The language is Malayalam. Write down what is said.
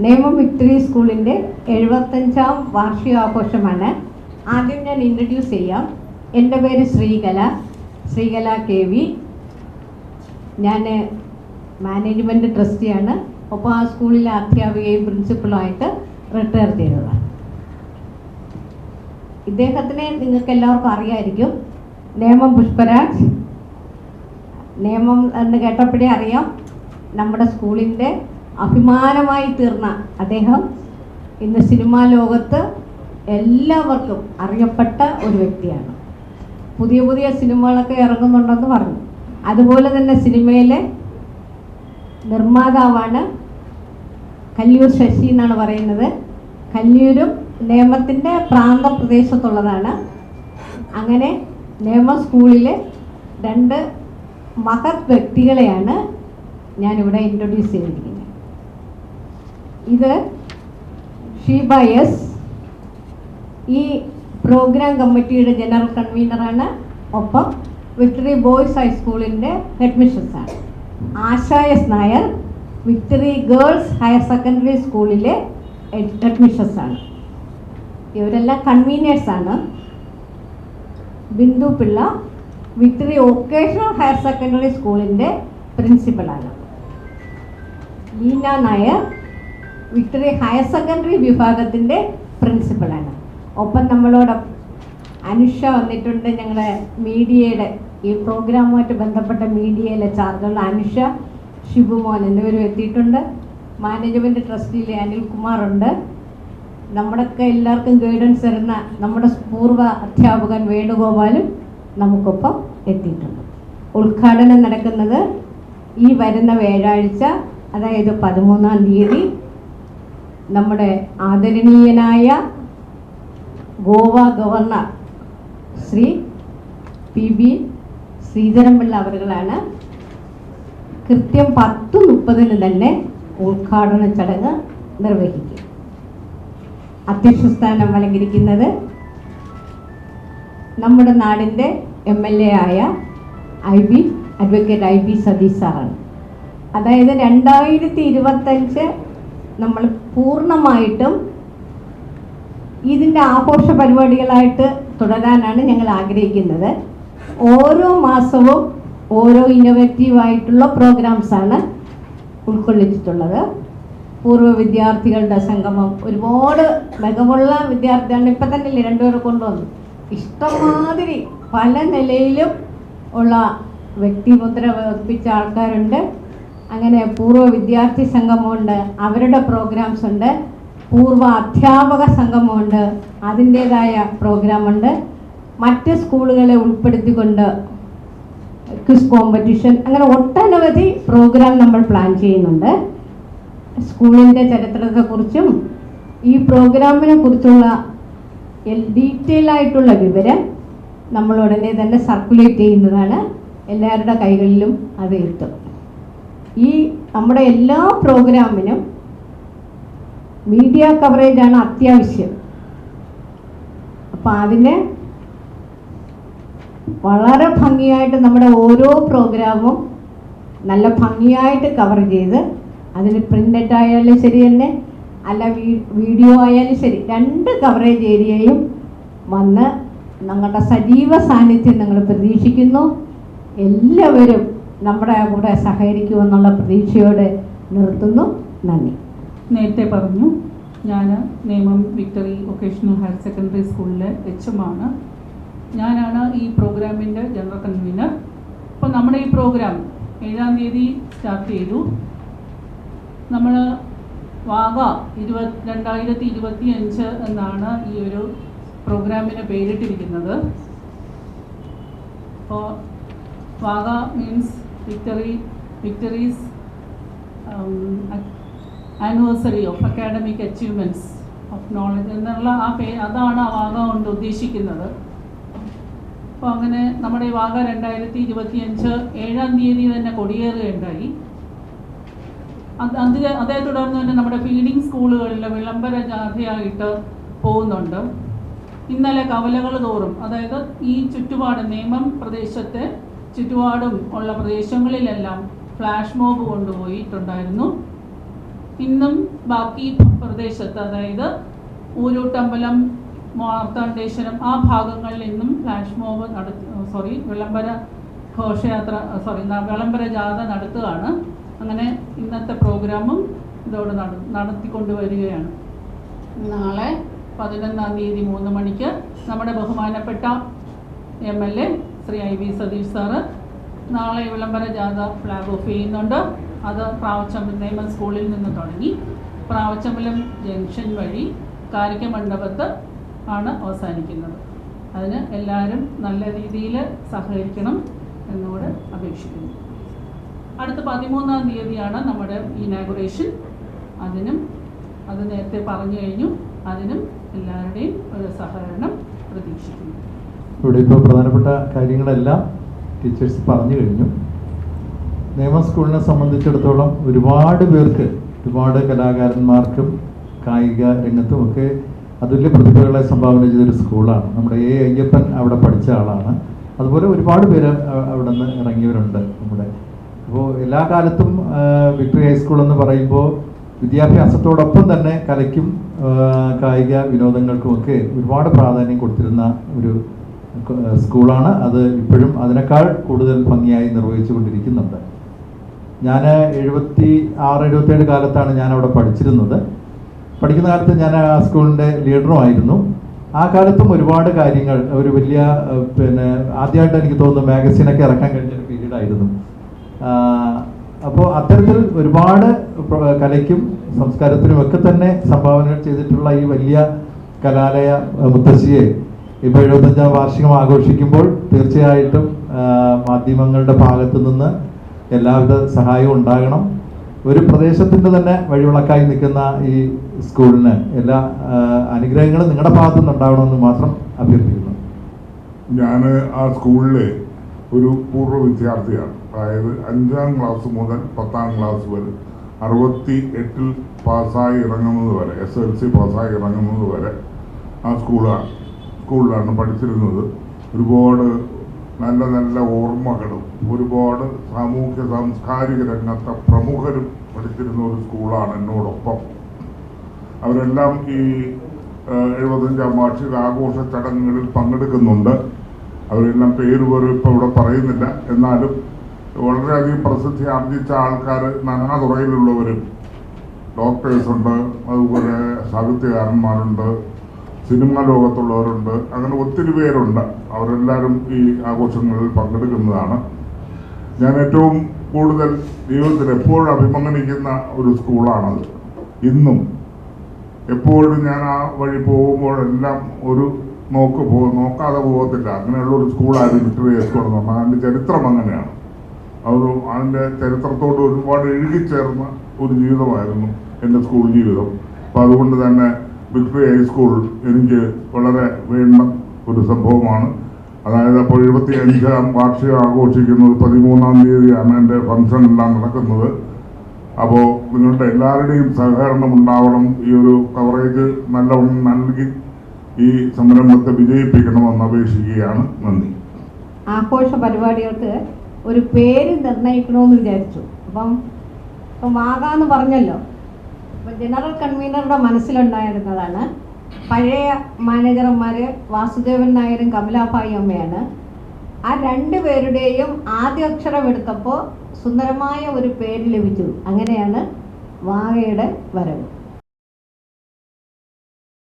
നേമം വിക്ടറി സ്കൂളിൻ്റെ 75ാം വാർഷികാഘോഷമാണ്. ആദ്യം ഞാൻ ഇൻട്രൊഡ്യൂസ് ചെയ്യാം. എൻ്റെ പേര് ശ്രീകല KV. ഞാൻ മാനേജ്മെൻറ്റ് ട്രസ്റ്റിയാണ്. ഒപ്പം ആ സ്കൂളിലെ അധ്യാപികയും പ്രിൻസിപ്പളുമായിട്ട് റിട്ടയർ ചെയ്തതാണ്. ഇദ്ദേഹത്തിനെ നിങ്ങൾക്ക് എല്ലാവർക്കും അറിയാമായിരിക്കും. നേമം പുഷ്പരാജ്. നേമം എന്ന് കേട്ടപ്പോഴേ അറിയാം, നമ്മുടെ സ്കൂളിൻ്റെ അഭിമാനമായി തീർന്ന അദ്ദേഹം ഇന്ന് സിനിമാ ലോകത്ത് എല്ലാവർക്കും അറിയപ്പെട്ട ഒരു വ്യക്തിയാണ്. പുതിയ പുതിയ സിനിമകളൊക്കെ ഇറങ്ങുന്നുണ്ടെന്ന് പറഞ്ഞു. അതുപോലെ തന്നെ സിനിമയിലെ നിർമ്മാതാവാണ്. കല്ലിയൂർ ശശി എന്നാണ് പറയുന്നത്. കല്ലിയൂരും നേമത്തിൻ്റെ പ്രാന്തപ്രദേശത്തുള്ളതാണ്. അങ്ങനെ നേമം സ്കൂളിലെ 2 മഹത് വ്യക്തികളെയാണ് ഞാനിവിടെ ഇൻട്രൊഡ്യൂസ് ചെയ്തിരിക്കുന്നത്. ഇത് ഷീബ S. ഈ പ്രോഗ്രാം കമ്മിറ്റിയുടെ ജനറൽ കൺവീനറാണ്. ഒപ്പം വിക്ടറി ബോയ്സ് ഹൈസ്കൂളിൻ്റെ ഹെഡ് മിസ്ട്രസ്സാണ്. Asha S. Nair victory girls higher secondary സ്കൂളിലെ ഹെഡ് മിസ്ട്രസ്സാണ്. ഇവരെല്ലാം കൺവീനേഴ്സാണ്. Bindu Pillai victory vocational higher secondary സ്കൂളിൻ്റെ പ്രിൻസിപ്പളാണ്. Leena Nair victory higher secondary വിഭാഗത്തിൻ്റെ പ്രിൻസിപ്പളാണ്. ഒപ്പം നമ്മളോട് അനുഷ വന്നിട്ടുണ്ട്. ഞങ്ങളുടെ മീഡിയയുടെ ഈ പ്രോഗ്രാമുമായിട്ട് ബന്ധപ്പെട്ട മീഡിയയിലെ ചാർജുള്ള അനുഷ, ഷിബുമോൻ എന്നിവരും എത്തിയിട്ടുണ്ട്. മാനേജ്മെൻറ്റ് ട്രസ്റ്റിയിലെ അനിൽകുമാറുണ്ട്. നമ്മുടെയൊക്കെ എല്ലാവർക്കും ഗൈഡൻസ് തരുന്ന നമ്മുടെ പൂർവ്വ അധ്യാപകൻ വേണുഗോപാലും നമുക്കൊപ്പം എത്തിയിട്ടുണ്ട്. ഉദ്ഘാടനം നടക്കുന്നത് ഈ വരുന്ന വ്യാഴാഴ്ച, അതായത് 13-ാം തീയതി നമ്മുടെ ആദരണീയനായ ഗോവ ഗവർണർ ശ്രീ PB ശ്രീധരൻപിള്ള അവരുകളാണ്. കൃത്യം 10:30 തന്നെ ഉദ്ഘാടന ചടങ്ങ് നിർവഹിക്കും. അധ്യക്ഷസ്ഥാനം അലങ്കരിക്കുന്നത് നമ്മുടെ നാടിൻ്റെ MLA ആയ അഡ്വക്കേറ്റ് IB സതീഷ് സാറാണ്. അതായത് 2025 നമ്മൾ പൂർണ്ണമായിട്ടും ഇതിൻ്റെ ആഘോഷ പരിപാടികളായിട്ട് തുടരാനാണ് ഞങ്ങൾ ആഗ്രഹിക്കുന്നത്. ഓരോ മാസവും ഓരോ ഇന്നോവേറ്റീവായിട്ടുള്ള പ്രോഗ്രാംസാണ് ഉൾക്കൊള്ളിച്ചിട്ടുള്ളത്. പൂർവ്വ വിദ്യാർത്ഥികളുടെ സംഗമം, ഒരുപാട് മികവുള്ള വിദ്യാർത്ഥിയാണ്. ഇപ്പം തന്നെ 2 പേരെ കൊണ്ടുവന്നു. ഇഷ്ടംമാതിരി പല നിലയിലും ഉള്ള വ്യക്തിമുദ്ര പതിപ്പിച്ച ആൾക്കാരുണ്ട്. അങ്ങനെ പൂർവ്വ വിദ്യാർത്ഥി സംഗമമുണ്ട്, അവരുടെ പ്രോഗ്രാംസ് ഉണ്ട്. പൂർവ്വ അധ്യാപക സംഗമമുണ്ട്, അതിൻ്റേതായ പ്രോഗ്രാമുണ്ട്. മറ്റ് സ്കൂളുകളെ ഉൾപ്പെടുത്തിക്കൊണ്ട് ക്വിസ് കോമ്പറ്റീഷൻ, അങ്ങനെ ഒട്ടനവധി പ്രോഗ്രാം നമ്മൾ പ്ലാൻ ചെയ്യുന്നുണ്ട്. സ്കൂളിൻ്റെ ചരിത്രത്തെക്കുറിച്ചും ഈ പ്രോഗ്രാമിനെ കുറിച്ചുള്ള ഡീറ്റെയിൽ ആയിട്ടുള്ള വിവരം നമ്മൾ ഉടനെ തന്നെ സർക്കുലേറ്റ് ചെയ്യുന്നതാണ്. എല്ലാവരുടെ കൈകളിലും അത് എത്തും. ഈ നമ്മുടെ എല്ലാ പ്രോഗ്രാമിനും മീഡിയ കവറേജാണ് അത്യാവശ്യം. അപ്പം അതിന് വളരെ ഭംഗിയായിട്ട് നമ്മുടെ ഓരോ പ്രോഗ്രാമും നല്ല ഭംഗിയായിട്ട് കവർ ചെയ്ത്, അതിന് പ്രിൻ്റഡ് ആയാലും ശരി തന്നെ, അല്ല വീഡിയോ ആയാലും ശരി, 2 കവറേജ് ഏരിയയും വന്ന് ഞങ്ങളുടെ സജീവ സാന്നിധ്യം ഞങ്ങൾ പ്രതീക്ഷിക്കുന്നു. എല്ലാവരും നമ്മുടെ കൂടെ സഹകരിക്കുമെന്നുള്ള പ്രതീക്ഷയോടെ നിർത്തുന്നു. നന്ദി. നേരത്തെ പറഞ്ഞു, ഞാൻ Nemom victory vocational higher secondary സ്കൂളിലെ HM ആണ്. ഞാനാണ് ഈ പ്രോഗ്രാമിൻ്റെ ജനറൽ കൺവീനർ. അപ്പോൾ നമ്മുടെ ഈ പ്രോഗ്രാം 7-ാം തീയതി സ്റ്റാർട്ട് ചെയ്തു. നമ്മൾ വാഗ 2025 എന്നാണ് ഈ ഒരു പ്രോഗ്രാമിന് പേരിട്ടിരിക്കുന്നത്. അപ്പോൾ Wagah means victories anniversary of academic achievements of knowledge എന്നുള്ള അതാണ് ആ വാഗ കൊണ്ട് ഉദ്ദേശിക്കുന്നത്. അപ്പോൾ അങ്ങനെ നമ്മുടെ ഈ വാഗ 2025 7-ാം തീയതി തന്നെ കൊടിയേറുകയുണ്ടായി. അതേ തുടർന്ന് തന്നെ നമ്മുടെ ഫീഡിംഗ് സ്കൂളുകളിൽ വിളംബര ജാഥയായിട്ട് പോകുന്നുണ്ട്. ഇന്നലെ കവലകൾ തോറും, അതായത് ഈ ചുറ്റുപാട് നേമം പ്രദേശത്തെ ചുറ്റുപാടും ഉള്ള പ്രദേശങ്ങളിലെല്ലാം ഫ്ലാഷ് മോബ് കൊണ്ടുപോയിട്ടുണ്ടായിരുന്നു. ഇന്നും ബാക്കി പ്രദേശത്ത്, അതായത് ഊരൂട്ടമ്പലം, മാർത്താണ്ഡേശ്വരം ആ ഭാഗങ്ങളിൽ നിന്നും ഫ്ലാഷ് മോബ് വിളംബര ഘോഷയാത്ര വിളംബര ജാഥ നടത്തുകയാണ്. അങ്ങനെ ഇന്നത്തെ പ്രോഗ്രാമും ഇതോടെ നടത്തിക്കൊണ്ടുവരികയാണ്. നാളെ 11-ാം തീയതി 3 മണിക്ക് നമ്മുടെ ബഹുമാനപ്പെട്ട MLA Shri IV Satheesh sir നാളെ വിളംബര ജാഥ ഫ്ലാഗ് ഓഫ് ചെയ്യുന്നുണ്ട്. അത് പ്രാവച്ചമ്പലം നേമം സ്കൂളിൽ നിന്ന് തുടങ്ങി പ്രാവച്ചമ്പലം ജംഗ്ഷൻ വഴി കാരിക്കമണ്ഡപത്ത് ആണ് അവസാനിക്കുന്നത്. അതിന് എല്ലാവരും നല്ല രീതിയിൽ സഹകരിക്കണം എന്നുകൂടെ അപേക്ഷിക്കുന്നു. അടുത്ത 13-ാം തീയതിയാണ് നമ്മുടെ ഇനാഗുറേഷൻ. അത് നേരത്തെ പറഞ്ഞു കഴിഞ്ഞു. അതിനും എല്ലാവരുടെയും ഒരു സഹകരണം പ്രതീക്ഷിക്കുന്നു. ഇവിടെ ഇപ്പോൾ പ്രധാനപ്പെട്ട കാര്യങ്ങളെല്ലാം ടീച്ചേഴ്സ് പറഞ്ഞു കഴിഞ്ഞു. നേമം സ്കൂളിനെ സംബന്ധിച്ചിടത്തോളം ഒരുപാട് പേർക്ക്, ഒരുപാട് കലാകാരന്മാർക്കും കായിക രംഗത്തുമൊക്കെ അതുല്യ പ്രതിഭകളെ സംഭാവന ചെയ്തൊരു സ്കൂളാണ്. നമ്മുടെ അയ്യപ്പൻ അവിടെ പഠിച്ച ആളാണ്. അതുപോലെ ഒരുപാട് പേര് അവിടെ നിന്ന് ഇറങ്ങിയവരുണ്ട് നമ്മുടെ. അപ്പോൾ എല്ലാ കാലത്തും വിക്ടറി ഹൈസ്കൂൾ എന്ന് പറയുമ്പോൾ വിദ്യാഭ്യാസത്തോടൊപ്പം തന്നെ കലയ്ക്കും കായിക വിനോദങ്ങൾക്കുമൊക്കെ ഒരുപാട് പ്രാധാന്യം കൊടുത്തിരുന്ന ഒരു സ്കൂളാണ്. അത് ഇപ്പോഴും അതിനേക്കാൾ കൂടുതൽ ഭംഗിയായി നിർവഹിച്ചു കൊണ്ടിരിക്കുന്നുണ്ട്. ഞാൻ 76-77 കാലത്താണ് ഞാൻ അവിടെ പഠിച്ചിരുന്നത്. പഠിക്കുന്ന കാലത്ത് ഞാൻ ആ സ്കൂളിൻ്റെ ലീഡറുമായിരുന്നു. ആ കാലത്തും ഒരുപാട് കാര്യങ്ങൾ, ഒരു വലിയ ആദ്യമായിട്ട് എനിക്ക് തോന്നുന്നു മാഗസീനൊക്കെ ഇറക്കാൻ കഴിഞ്ഞൊരു പീരീഡായിരുന്നു. അപ്പോൾ അത്തരത്തിൽ ഒരുപാട് കലയ്ക്കും സംസ്കാരത്തിനും ഒക്കെ തന്നെ സംഭാവനകൾ ചെയ്തിട്ടുള്ള ഈ വലിയ കലാലയ മുത്തശ്ശിയെ ഇപ്പോൾ 75-ാം വാർഷികം ആഘോഷിക്കുമ്പോൾ തീർച്ചയായിട്ടും മാധ്യമങ്ങളുടെ ഭാഗത്തു നിന്ന് എല്ലാവിധ സഹായവും ഉണ്ടാകണം. ഒരു പ്രദേശത്തിൻ്റെ തന്നെ വഴിവിളക്കായി നിൽക്കുന്ന ഈ സ്കൂളിന് എല്ലാ അനുഗ്രഹങ്ങളും നിങ്ങളുടെ ഭാഗത്തു നിന്നുണ്ടാകണമെന്ന് മാത്രം അഭ്യർത്ഥിക്കുന്നു. ഞാൻ ആ സ്കൂളിലെ ഒരു പൂർവ്വ വിദ്യാർത്ഥിയാണ്. അതായത് 5-ാം ക്ലാസ് മുതൽ 10-ാം ക്ലാസ് വരെ 68-ൽ പാസ്സായി ഇറങ്ങുന്നത് വരെ, SLC പാസ്സായി ഇറങ്ങുന്നത് വരെ ആ സ്കൂളിലാണ് പഠിച്ചിരുന്നത്. ഒരുപാട് നല്ല നല്ല ഓർമ്മകളും ഒരുപാട് സാമൂഹ്യ സാംസ്കാരിക രംഗത്തെ പ്രമുഖരും പഠിച്ചിരുന്ന ഒരു സ്കൂളാണ് എന്നോടൊപ്പം. അവരെല്ലാം ഈ 75-ാം വാർഷിക ആഘോഷ ചടങ്ങുകളിൽ പങ്കെടുക്കുന്നുണ്ട്. അവരെല്ലാം പേര് പോലും ഇപ്പോൾ ഇവിടെ പറയുന്നില്ല. എന്നാലും വളരെയധികം പ്രസിദ്ധി ആർജിച്ച ആൾക്കാർ നാനാതുറയിലുള്ളവരും, ഡോക്ടേഴ്സുണ്ട്, അതുപോലെ സാഹിത്യകാരന്മാരുണ്ട്, സിനിമാ ലോകത്തുള്ളവരുണ്ട്, അങ്ങനെ ഒത്തിരി പേരുണ്ട്. അവരെല്ലാവരും ഈ ആഘോഷങ്ങളിൽ പങ്കെടുക്കുന്നതാണ്. ഞാൻ ഏറ്റവും കൂടുതൽ ജീവിതത്തിൽ എപ്പോഴും അഭിമാനിക്കുന്ന ഒരു സ്കൂളാണത്. ഇന്നും എപ്പോഴും ഞാൻ ആ വഴി പോകുമ്പോഴെല്ലാം ഒരു നോക്കാതെ പോകത്തില്ല. അങ്ങനെയുള്ള ഒരു സ്കൂളായിരുന്നു വിക്ടറി ഹൈസ്കൂൾ എന്ന് പറഞ്ഞാൽ. അതിൻ്റെ ചരിത്രം അങ്ങനെയാണ്. അതിൻ്റെ ചരിത്രത്തോട് ഒരുപാട് ഇഴുകിച്ചേർന്ന ഒരു ജീവിതമായിരുന്നു എൻ്റെ സ്കൂൾ ജീവിതം. അപ്പം അതുകൊണ്ട് തന്നെ വിക്ടറി ഹൈസ്കൂൾ എനിക്ക് വളരെ വേണ്ട ഒരു സംഭവമാണ്. അതായത് അപ്പോൾ 75-ാം വാർഷികം ആഘോഷിക്കുന്നത് 13-ാം തീയതിയാണ് എൻ്റെ ഫംഗ്ഷൻ എല്ലാം നടക്കുന്നത്. അപ്പോൾ നിങ്ങളുടെ എല്ലാവരുടെയും സഹകരണം ഉണ്ടാവണം. ഈ ഒരു കവറേജ് നല്ലവണ്ണം നൽകി ഈ സംരംഭത്തെ വിജയിപ്പിക്കണമെന്ന് അപേക്ഷിക്കുകയാണ്. നന്ദി. ആഘോഷ പരിപാടികൾക്ക് ഒരു പേര് നിർണ്ണയിക്കണമെന്ന് വിചാരിച്ചു. അപ്പം വാഗാന്ന് പറഞ്ഞല്ലോ. അപ്പം ജനറൽ കൺവീനറുടെ മനസ്സിലുണ്ടായിരുന്നതാണ്. പഴയ മാനേജർമാർ വാസുദേവൻ നായരും കമലാഭായി അമ്മയാണ്. ആ 2 പേരുടെയും ആദ്യ അക്ഷരം എടുത്തപ്പോൾ സുന്ദരമായ ഒരു പേര് ലഭിച്ചു. അങ്ങനെയാണ് വാഗയുടെ വരവ്.